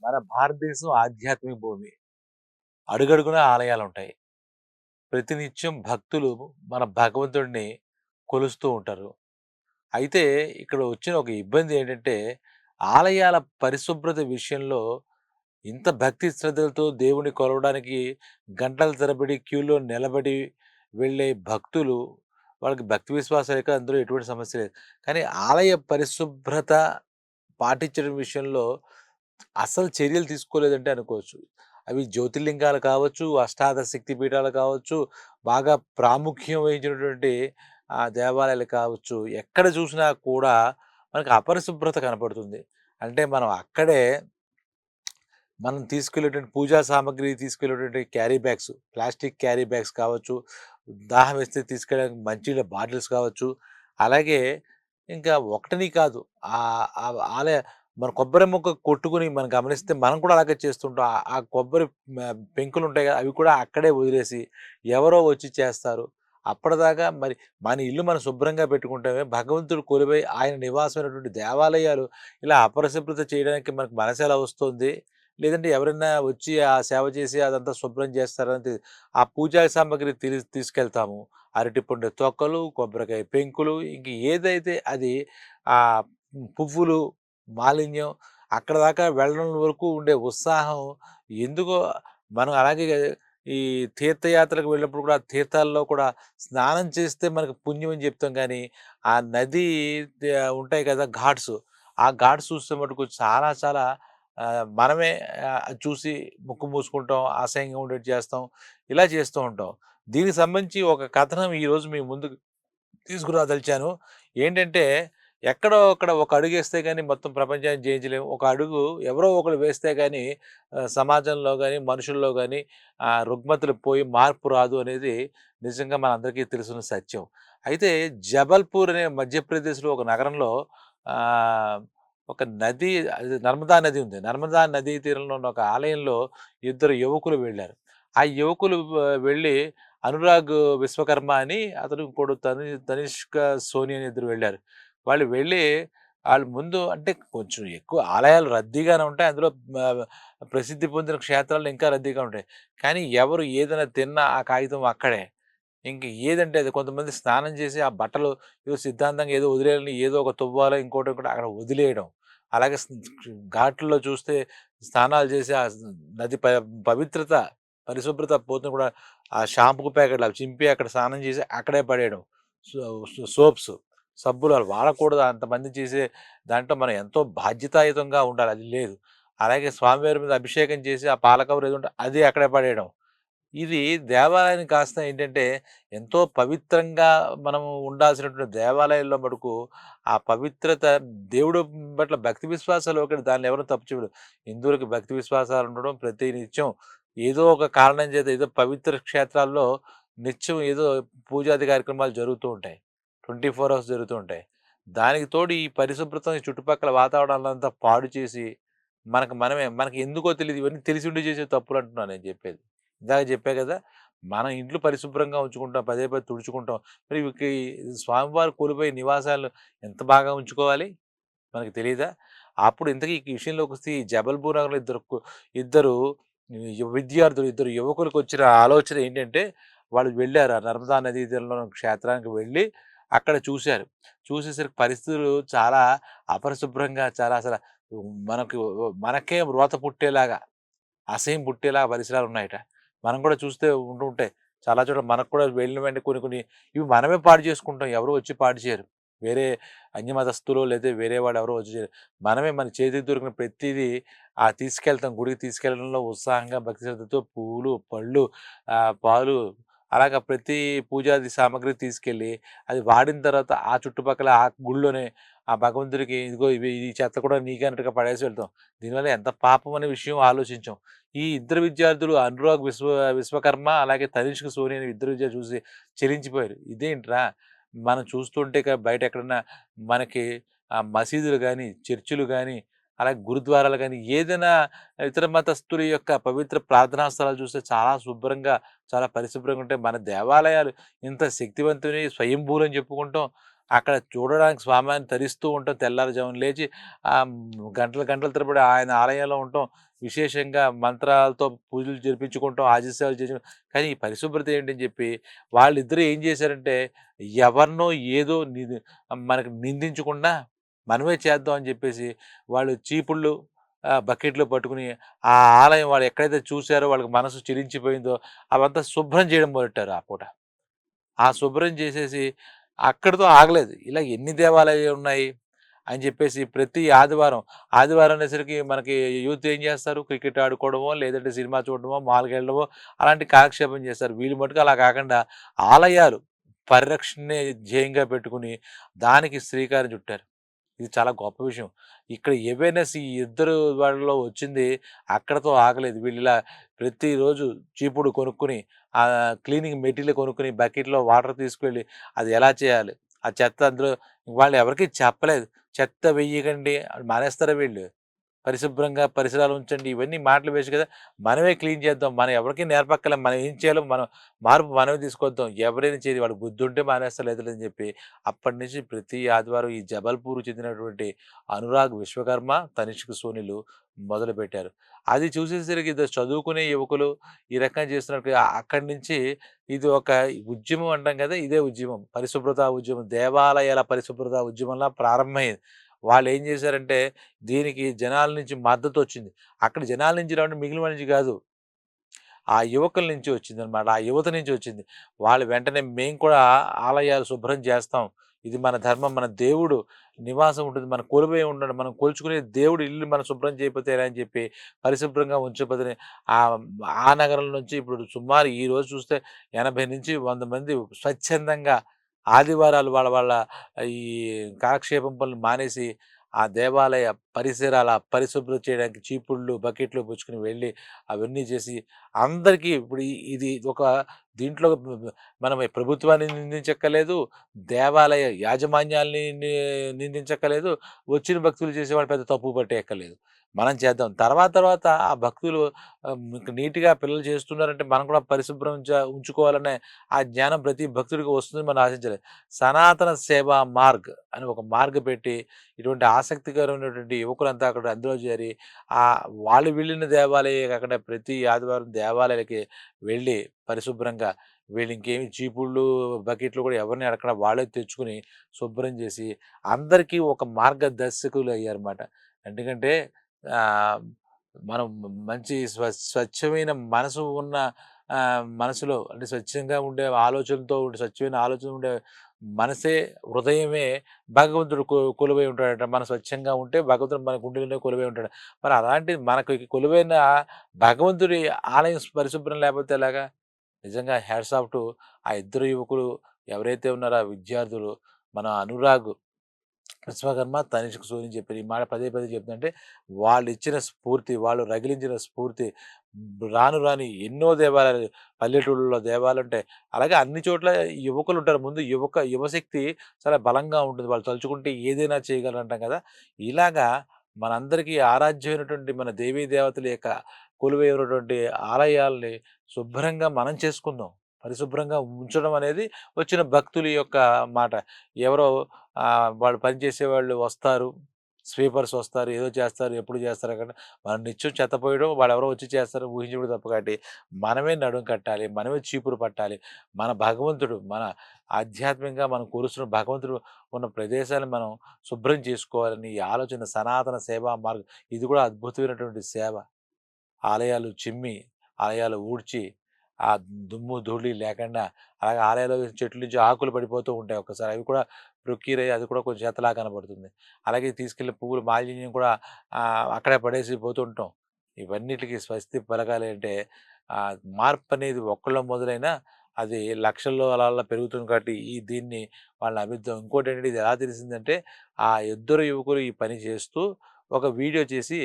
మన భారతదేశం ఆధ్యాత్మిక భూమి. అడుగడుగునా ఆలయాలుంటాయి. ప్రతినిత్యం భక్తులు మన భగవంతుడిని కొలుస్తూ ఉంటారు. అయితే ఇక్కడ వచ్చిన ఒక ఇబ్బంది ఏంటంటే, ఆలయాల పరిశుభ్రత విషయంలో ఇంత భక్తి శ్రద్ధలతో దేవుడిని కొలవడానికి గంటల తరబడి క్యూలో నిలబడి వెళ్ళే భక్తులు, వాళ్ళకి భక్తి విశ్వాసాలు లేక అందులో ఎటువంటి సమస్య లేదు. కానీ ఆలయ పరిశుభ్రత పాటించడం విషయంలో అసలు చర్యలు తీసుకోలేదంటే అనుకోవచ్చు. అవి జ్యోతిర్లింగాలు కావచ్చు, అష్టాదశ శక్తి పీఠాలు కావచ్చు, బాగా ప్రాముఖ్యం వహించినటువంటి దేవాలయాలు కావచ్చు. ఎక్కడ చూసినా కూడా మనకు అపరిశుభ్రత కనపడుతుంది. అంటే మనం అక్కడే మనం తీసుకెళ్ళేటువంటి పూజా సామాగ్రి తీసుకెళ్ళేటువంటి carry bags, plastic carry bags కావచ్చు, దాహం వేస్తే తీసుకెళ్ళడానికి మంచినీళ్ళ బాటిల్స్ కావచ్చు, అలాగే ఇంకా ఒకటని కాదు ఆలయ మన కొబ్బరి మొక్క కొట్టుకొని మనం గమనిస్తే మనం కూడా అలాగే చేస్తుంటాం. ఆ కొబ్బరి పెంకులుంటాయి కదా! అవి కూడా అక్కడే వదిలేసి ఎవరో వచ్చి చేస్తారు. అప్పటిదాకా మరి మన ఇల్లు మనం శుభ్రంగా పెట్టుకుంటామే, భగవంతుడు కొలువై ఆయన నివాసమైనటువంటి దేవాలయాలు ఇలా అపరిశుభ్రత చేయడానికి మనకు మనసెలా వస్తుంది? లేదంటే ఎవరైనా వచ్చి ఆ సేవ చేసి అదంతా శుభ్రం చేస్తారని ఆ పూజా సామాగ్రి తీసుకెళ్తాము. అరటిపండు తొక్కలు, కొబ్బరికాయ పెంకులు ఇంక ఏదైతే అది ఆహ్, పువ్వులు, మాలిన్యం అక్కడ దాకా వెళ్ళడం వరకు ఉండే ఉత్సాహం ఎందుకో మనం అలాగే ఈ తీర్థయాత్రకు వెళ్ళినప్పుడు కూడా తీర్థాల్లో కూడా స్నానం చేస్తే మనకు పుణ్యం అని చెప్తాం కానీ, ఆ నది ఉంటాయి కదా ఘాట్స్. ఆ ఘాట్స్ చూస్తే మటుకు చాలా చాలా మనమే చూసి ముక్కు మూసుకుంటాం, అసహ్యంగా ఉండేట్టు చేస్తాం. ఇలా చేస్తూ ఉంటాం. దీనికి సంబంధించి ఒక కథనం ఈరోజు మీ ముందుకు తీసుకురాదలిచాను. ఏంటంటే, ఎక్కడో అక్కడ ఒక అడుగేస్తే గాని మొత్తం ప్రపంచాన్ని జయించలేము. ఒక అడుగు ఎవరో ఒకళ్ళు వేస్తే గాని సమాజంలో గాని, మనుషుల్లో గాని రుగ్మతలు పోయి మార్పు రాదు అనేది నిజంగా మనందరికీ తెలిసిన సత్యం. అయితే జబల్పూర్ అనే మధ్యప్రదేశ్‌లో ఒక నగరంలో ఆహ్, ఒక నది అది నర్మదా నది ఉంది. నర్మదా నదీ తీరంలో ఉన్న ఒక ఆలయంలో ఇద్దరు యువకులు వెళ్లారు. ఆ యువకులు వెళ్ళి అనురాగ్ విశ్వకర్మ అని అతను ఇంకోడు తనిష్క సోని అని ఇద్దరు వెళ్లారు. వాళ్ళు వెళ్ళి ఆళ్ళు ముందు అంటే కొంచెం ఎక్కువ ఆలయాలు రద్దీగానే ఉంటాయి. అందులో ఆహ్, ప్రసిద్ధి పొందిన క్షేత్రాలు ఇంకా రద్దీగా ఉంటాయి. కానీ ఎవరు ఏదైనా తిన్నా ఆ కాగితం అక్కడే. ఇంక ఏదంటే అది కొంతమంది స్నానం చేసి ఆ బట్టలు ఏదో సిద్ధాంతంగా ఏదో వదిలేయాలని ఏదో ఒక తువ్వాలో ఇంకోటో ఇంకోటి అక్కడ వదిలేయడం. అలాగే ఘాట్లలో చూస్తే స్నానాలు చేసి ఆ నది పవిత్రత, పరిశుభ్రత పోతుంది కూడా ఆ షాంపూ ప్యాకెట్లు అవి చింపి అక్కడ స్నానం చేసి అక్కడే పడేయడం. సో సోప్స్, సబ్బులు అవి వాడకూడదు అంతమంది చేసే దాంట్లో మనం ఎంతో బాధ్యతాయుతంగా ఉండాలి. అది లేదు. అలాగే స్వామివారి మీద అభిషేకం చేసి ఆ పాల కవర్ ఏదో ఉంటే అది అక్కడే పడేయడం. ఇది దేవాలయాన్ని కాస్త ఏంటంటే, ఎంతో పవిత్రంగా మనం ఉండాల్సినటువంటి దేవాలయాల్లో మటుకు, ఆ పవిత్రత దేవుడు పట్ల భక్తి విశ్వాసాలు ఒకటి దాన్ని ఎవరు తప్పు చేయడు. హిందువులకి భక్తి విశ్వాసాలు ఉండడం ప్రతి నిత్యం ఏదో ఒక కారణం చేత ఏదో పవిత్ర క్షేత్రాల్లో నిత్యం ఏదో పూజాది కార్యక్రమాలు జరుగుతూ ఉంటాయి. 24 అవర్స్ జరుగుతూ ఉంటాయి. దానికి తోడు ఈ పరిశుభ్రత ఈ చుట్టుపక్కల వాతావరణాన్నంతా పాడు చేసి, మనకి ఎందుకో తెలీదు ఇవన్నీ తెలిసుండి చేసే తప్పులంటున్నాను నేను చెప్పేది. ఇందాక చెప్పా గదా! మన ఇంట్లో పరిశుభ్రంగా ఉంచుకుంటాం. పదే పదే తుడుచుకుంటాం. మరి స్వామివారు కొలువై నివాసాలు ఎంత బాగా ఉంచుకోవాలి? మనకు తెలీదా? అప్పుడు ఇంతకీ ఈ విషయంలోకొస్తే ఈ జబల్పూర్ నగర్‌లో ఇద్దరు విద్యార్థులు, ఇద్దరు యువకులకొచ్చిన ఆలోచన ఏంటంటే, వాళ్ళు వెళ్లారు. ఆ నర్మదా నదీ తీరంలో ఉన్న క్షేత్రానికి వెళ్లి అక్కడ చూసారు. చూసేసరికి పరిస్థితులు చాలా అపరిశుభ్రంగా చాలా మనకు మనకే రోత పుట్టేలాగా అసహ్యం పుట్టేలా పరిసరాలున్నాయట. మనం కూడా చూస్తే ఉంటూ ఉంటాయి. చాలా చోట్ల మనకు కూడా వెళ్ళిన వెంటనే కొన్ని కొన్ని ఇవి మనమే పాడు చేసుకుంటాం. ఎవరు వచ్చి పాడు చేయరు. వేరే అన్యమతస్థులో లేతే వేరే వాడు ఎవరో వచ్చి చేయరు. మనమే మన చేతికి దొరికిన ప్రతీదీ తీసుకెళ్తాం. గుడికి తీసుకెళ్ళడంలో ఉత్సాహంగా భక్తి శ్రద్ధతో పువ్వులు, పళ్ళు, పాలు అలాగా ప్రతి పూజాది సామాగ్రి తీసుకెళ్ళి అది వాడిన తర్వాత ఆ చుట్టుపక్కల ఆ గుడిలోనే ఆ భగవంతుడికి ఇదిగో ఈ చెత్త కూడా నీకే అన్నట్టుగా పడేసి వెళ్తాం. దీనివల్ల ఎంత పాపం అనే విషయం ఆలోచించం. ఈ ఇద్దరు విద్యార్థులు అనురాగ్ విశ్వకర్మ అలాగే తనిష్క్ సోని అనే ఇద్దరు విద్యార్థులు చూసి చెలించిపోయారు. ఇదేంట్రా! మనం చూస్తుంటే బయట ఎక్కడన్నా మనకి మసీదులు గాని, చర్చులు గాని, అలాగే గురుద్వారాలు గాని ఏదైనా ఇతర మతస్థుల యొక్క పవిత్ర ప్రార్థనా స్థలాలు చూస్తే చాలా శుభ్రంగా, చాలా పరిశుభ్రంగా ఉంటాయి. మన దేవాలయాలు ఇంత శక్తివంతమైనవి స్వయంభూలని చెప్పుకుంటాం. అక్కడ చూడడానికి స్వామివారిని తరిస్తూ ఉంటాం. తెల్లారుజామున లేచి గంటలు గంటల తరబడి ఆయన ఆలయంలో ఉంటాం. విశేషంగా మంత్రాలతో పూజలు జరిపించుకుంటాం. ఆజీసేవలు చేసి కానీ ఈ పరిశుభ్రత ఏంటని చెప్పి వాళ్ళిద్దరూ ఏం చేశారంటే ఎవరినో ఏదో మనకు నిందించకుండా మనమే చేద్దాం అని చెప్పేసి వాళ్ళు చీపుళ్ళు బకెట్లు పట్టుకుని ఆ ఆలయం వాళ్ళు ఎక్కడైతే చూసారో వాళ్ళకి మనసు చెలించిపోయిందో అవంతా శుభ్రం చేయడం మొదలెట్టారు ఆ పూట. ఆ శుభ్రం చేసేసి అక్కడితో ఆగలేదు. ఇలా ఎన్ని దేవాలయాలున్నాయి అని చెప్పేసి ప్రతి ఆదివారం, ఆదివారం అనేసరికి మనకి యూత్ ఏం చేస్తారు? క్రికెట్ ఆడుకోవడమో, లేదంటే సినిమా చూడడమో, మాల్‌కెళ్ళడమో అలాంటి కాలక్షేపం చేస్తారు. వీళ్ళు మటుకు అలా కాకుండా ఆలయాలు పరిరక్షణనే ధ్యేయంగా పెట్టుకొని దానికి శ్రీకారం చుట్టారు. ఇది చాలా గొప్ప విషయం. ఇక్కడ అవేర్‌నెస్ ఈ ఇద్దరు వాళ్ళలో వచ్చింది అక్కడితో ఆగలేదు. వీళ్ళిలా ప్రతిరోజు చీపుడు కొనుక్కొని, క్లీనింగ్ మెటీరియల్ కొనుక్కొని, బకెట్‌లో వాటర్ తీసుకెళ్ళి అది ఎలా చేయాలి? ఆ చెత్త అందులో వాళ్ళు ఎవరికీ చెప్పలేదు. చెత్త వెయ్యకండి అని మానేస్తారా వీళ్ళు? పరిశుభ్రంగా పరిసరాలు ఉంచండి. ఇవన్నీ మాటలు వేస్ట్ కదా! మనమే క్లీన్ చేద్దాం. మనం ఎవరికీ నేర్పక్కర్లే. మనం ఏం చేయాలో మనం మార్పు మనమే తీసుకొద్దాం. ఎవరైనా చేయని వాడికి బుద్ధుంటే మానేస్తారు లేదని చెప్పి అప్పటినుంచి ప్రతి ఆదివారం ఈ జబల్పూర్‌కి చెందినటువంటి అనురాగ్ విశ్వకర్మ, తనిష్క్ సోనీలు మొదలుపెట్టారు. అది చూసేసరికి చదువుకునే యువకులు ఈ రకంగా చేస్తున్నట్టు అక్కడి నుంచి ఇది ఒక ఉద్యమం అంటాం కదా! ఇదే ఉద్యమం. పరిశుభ్రత ఉద్యమం. దేవాలయాల పరిశుభ్రత ఉద్యమంలా ప్రారంభమైంది. వాళ్ళేం చేశారంటే దీనికి జనాల నుంచి మద్దతొచ్చింది. అక్కడ జనాల నుంచి రావడం మిగిలిన వాళ్ళ నుంచి గాదు. ఆ యువకుల నుంచి వచ్చిందనమాట. ఆ యువత నుంచి వచ్చింది. వాళ్ళు వెంటనే మేము కూడా ఆలయాలు శుభ్రం చేస్తాం. ఇది మన ధర్మం. మన దేవుడు నివాసం ఉంటుంది. మన కొలువై ఉండడు. మనం కొలుచుకునే దేవుడు ఇల్లు మనం శుభ్రం చేయకపోతే ఎలా అని చెప్పి పరిశుభ్రంగా ఉంచకపోతే ఆహ్, ఆ నగరం నుంచి ఇప్పుడు సుమారు ఈరోజు చూస్తే 80-100 మంది స్వచ్ఛందంగా ఆదివారాలు వాళ్ళ వాళ్ళ ఈ కాలక్షేపం పనులు మానేసి ఆ దేవాలయ పరిసరాల పరిశుభ్రం చేయడానికి చీపుళ్ళు, బకెట్లు పుచ్చుకొని వెళ్ళి అవన్నీ చేసి అందరికీ ఇప్పుడు ఇది ఒక దీంట్లో మనం ప్రభుత్వాన్ని నిందించక్కర్లేదు. దేవాలయ యాజమాన్యాల్ని నిందించక్కర్లేదు. వచ్చిన భక్తులు చేసేవాళ్ళు పెద్ద తప్పు పట్టేయక్కర్లేదు. మనం చేద్దాం. తర్వాత తర్వాత ఆ భక్తులు నీట్‌గా పిల్లలు చేస్తున్నారంటే మనం కూడా పరిశుభ్రం ఉంచుకోవాలనే ఆ జ్ఞానం ప్రతి భక్తుడికి వస్తుందని మనం ఆశించలేదు. సనాతన సేవా మార్గ్ అని ఒక మార్గ్ పెట్టి ఇటువంటి ఆసక్తికరమైనటువంటి యువకులంతా అక్కడ అందులో చేరి వాళ్ళు వెళ్ళిన దేవాలయే కాకుండా ప్రతి ఆదివారం దేవాలయాలకి వెళ్ళి పరిశుభ్రంగా వీళ్ళు ఇంకేమి చీపుళ్ళు, బకెట్లు కూడా ఎవరిని అడగకుండా వాళ్ళే తెచ్చుకొని శుభ్రం చేసి అందరికీ ఒక మార్గదర్శకులు అయ్యారన్నమాట. ఎందుకంటే ఆహ్, మనం మంచి స్వచ్ఛమైన మనసు ఉన్న మనసులో అంటే స్వచ్ఛంగా ఉండే ఆలోచనలతో ఉండే స్వచ్ఛమైన ఆలోచన ఉండే మనసే హృదయమే భగవంతుడు కొలువై ఉంటాడట. మనం స్వచ్ఛంగా ఉంటే భగవంతుడు మన గుండెలోనే కొలువై ఉంటాడు. మరి అలాంటి మనకు కొలువైన భగవంతుడి ఆలయం పరిశుభ్రం లేకపోతే ఎలాగా? నిజంగా హ్యాట్స్ ఆఫ్ టు ఆ ఇద్దరు యువకులు ఎవరైతే ఉన్నారో ఆ విద్యార్థులు మన అనురాగ్ విశ్వకర్మ, తనిష్క్ సూరి చెప్పారు. ఈ మాట పదే పదే చెప్తుందంటే వాళ్ళిచ్చిన స్ఫూర్తి, వాళ్ళు రగిలించిన స్ఫూర్తి రాను రాను ఎన్నో దేవాలయాలు పల్లెటూళ్ళలో దేవాలయాలుంటాయి. అలాగే అన్ని చోట్ల యువకులుంటారు. ముందు యువశక్తి చాలా బలంగా ఉంటుంది. వాళ్ళు తలుచుకుంటే ఏదైనా చేయగలరంటాం కదా! ఇలాగా మనందరికీ ఆరాధ్యమైనటువంటి మన దేవీ దేవతల యొక్క కొలువై ఉన్నటువంటి ఆలయాల్ని శుభ్రంగా మనం చేసుకుందాం. పరిశుభ్రంగా ఉంచడం అనేది వచ్చిన భక్తుల యొక్క మాట. ఎవరో వాళ్ళు పనిచేసేవాళ్ళు వస్తారు. స్వీపర్స్ వస్తారు. ఏదో చేస్తారు. ఎప్పుడు చేస్తారో కానీ మనం నిత్యం చెత్త పోయడం వాళ్ళెవరో వచ్చి చేస్తారు ఊహించడం తప్పు కాబట్టి మనమే నడుం కట్టాలి. మనమే చీపురు పట్టాలి. మన భగవంతుడు మన ఆధ్యాత్మికంగా మనం కొలుస్తున్న భగవంతుడు ఉన్న ప్రదేశాన్ని మనం శుభ్రం చేసుకోవాలని ఈ ఆలోచన సనాతన సేవా మార్గం ఇది కూడా అద్భుతమైనటువంటి సేవ. ఆలయాలు చిమ్మి, ఆలయాలు ఊడ్చి, ఆ దుమ్ము, ధూళి లేకుండా అలాగే ఆలయాల్లో చెట్ల నుంచి ఆకులు పడిపోతూ ఉంటాయి ఒక్కసారి. అవి కూడా ప్రొక్యూరయ్యి అది కూడా కొంచెం చెత్తలా కనపడుతుంది. అలాగే తీసుకెళ్ళిన పువ్వులు మాలిన్యం కూడా అక్కడే పడేసి పోతుంటాం. ఇవన్నిటికి స్వస్తి పలకాలి అంటే మార్పనేది ఒక్కళ్ళో మొదలైనా అది లక్షల్లో అలా అలా పెరుగుతుంది కాబట్టి దీన్ని వాళ్ళని అభివృద్ధి ఇంకోటేంటంటే ఇది ఎలా తెలిసిందంటే ఆ ఇద్దరు యువకులు ఈ పని చేస్తూ ఒక వీడియో చేసి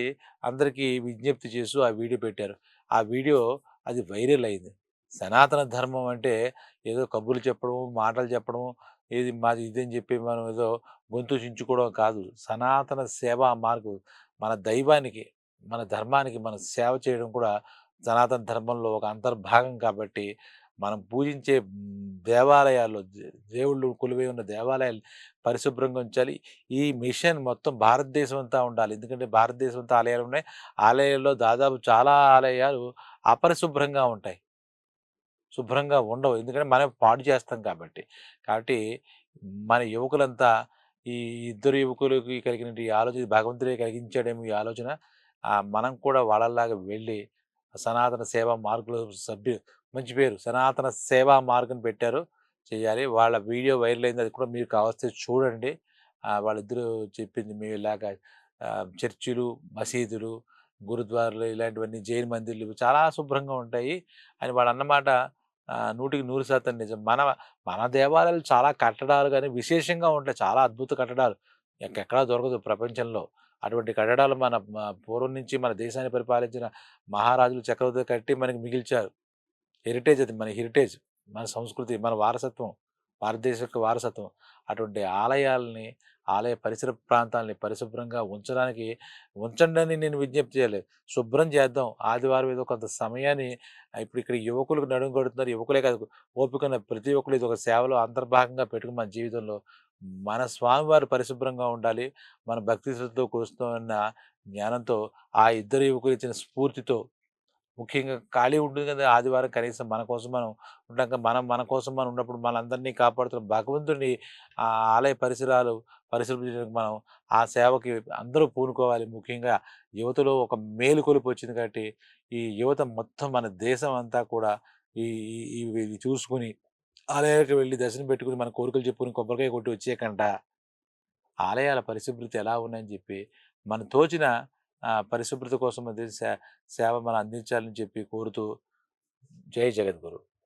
అందరికీ విజ్ఞప్తి చేస్తూ ఆ వీడియో పెట్టారు. ఆ వీడియో అది వైరల్ అయింది. సనాతన ధర్మం అంటే ఏదో కబుర్లు చెప్పడము, మాటలు చెప్పడము, ఏది మాది ఇదని చెప్పి మనం ఏదో గొంతు చించుకోవడం కాదు. సనాతన సేవా మార్గం మన దైవానికి, మన ధర్మానికి మనం సేవ చేయడం కూడా సనాతన ధర్మంలో ఒక అంతర్భాగం కాబట్టి, మనం పూజించే దేవాలయాల్లో దేవుళ్ళు కొలువై ఉన్న దేవాలయాలు పరిశుభ్రంగా ఉంచాలి. ఈ మిషన్ మొత్తం భారతదేశం అంతా ఉండాలి. ఎందుకంటే భారతదేశం అంతా ఆలయాలున్నాయి. ఆలయాల్లో దాదాపు చాలా ఆలయాలు అపరిశుభ్రంగా ఉంటాయి. శుభ్రంగా ఉండవు. ఎందుకంటే మనం పాడు చేస్తాం కాబట్టి. కాబట్టి మన యువకులంతా ఈ ఇద్దరు యువకులకి కలిగినటు ఈ ఆలోచన భగవంతుడే కలిగించాడేమో ఈ ఆలోచన. మనం కూడా వాళ్ళలాగా వెళ్ళి సనాతన సేవా మార్గంలో మంచి పేరు సనాతన సేవా మార్గం పెట్టారు. చేయాలి. వాళ్ళ వీడియో వైరల్ అయింది. అది కూడా మీరు కావలిస్తే చూడండి. వాళ్ళిద్దరూ చెప్పింది మేము ఇలాగ చర్చిలు, మసీదులు, గురుద్వారాలు ఇలాంటివన్నీ జైన్ మందిర్లు చాలా శుభ్రంగా ఉంటాయి అని వాళ్ళన్నమాట 100కి 100% నిజం. మన మన దేవాలయాలు చాలా కట్టడాలు గాని విశేషంగా ఉంటాయి. చాలా అద్భుత కట్టడాలు. ఎక్కడా దొరకదు ప్రపంచంలో. అటువంటి కట్టడాలు మన పూర్వం నుంచి మన దేశాన్ని పరిపాలించిన మహారాజులు, చక్రవర్తులు కట్టి మనకి మిగిల్చారు. హెరిటేజ్ అది మన హెరిటేజ్. మన సంస్కృతి, మన వారసత్వం. భారతదేశం యొక్క వారసత్వం. అటువంటి ఆలయాల్ని, ఆలయ పరిసర ప్రాంతాల్ని పరిశుభ్రంగా ఉంచండని నేను విజ్ఞప్తి చేయలేదు. శుభ్రం చేద్దాం. ఆదివారం ఏదో కొంత సమయాన్ని ఇప్పుడు ఇక్కడ యువకులకు నడుం కడుతున్నారు. యువకులే కాదు ఓపికన్న ప్రతి ఒక్కళ్ళు ఇది ఒక సేవలో అంతర్భాగంగా పెట్టుకొని మన జీవితంలో మన స్వామివారు పరిశుభ్రంగా ఉండాలి. మన భక్తి శ్రద్ధతో కూర్చున్న జ్ఞానంతో ఆ ఇద్దరు యువకులు ఇచ్చిన స్ఫూర్తితో ముఖ్యంగా ఖాళీ ఉంటుంది కదా! ఆదివారం కనీసం మన కోసం మనం ఉంటాం కదా! మనం మన కోసం మనం ఉన్నప్పుడు మనందరినీ కాపాడుతున్న భగవంతుడిని ఆలయ పరిసరాలు పరిశుభ్రించడానికి మనం ఆ సేవకి అందరూ పూనుకోవాలి. ముఖ్యంగా యువతలో ఒక మేలుకొలుపు వచ్చింది కాబట్టి, ఈ యువత మొత్తం మన దేశం అంతా కూడా ఈ ఈ ఇవి చూసుకొని ఆలయాలకు వెళ్లి దర్శనం పెట్టుకొని మన కోరికలు చెప్పుకొని కొబ్బరికాయ కొట్టి వచ్చేయకంట ఆలయాల పరిశుభ్రత ఎలా ఉన్నాయని చెప్పి, మన తోచిన పరిశుభ్రత కోసం సేవ మనం అందించాలని చెప్పి కోరుతూ జై జగద్గురు.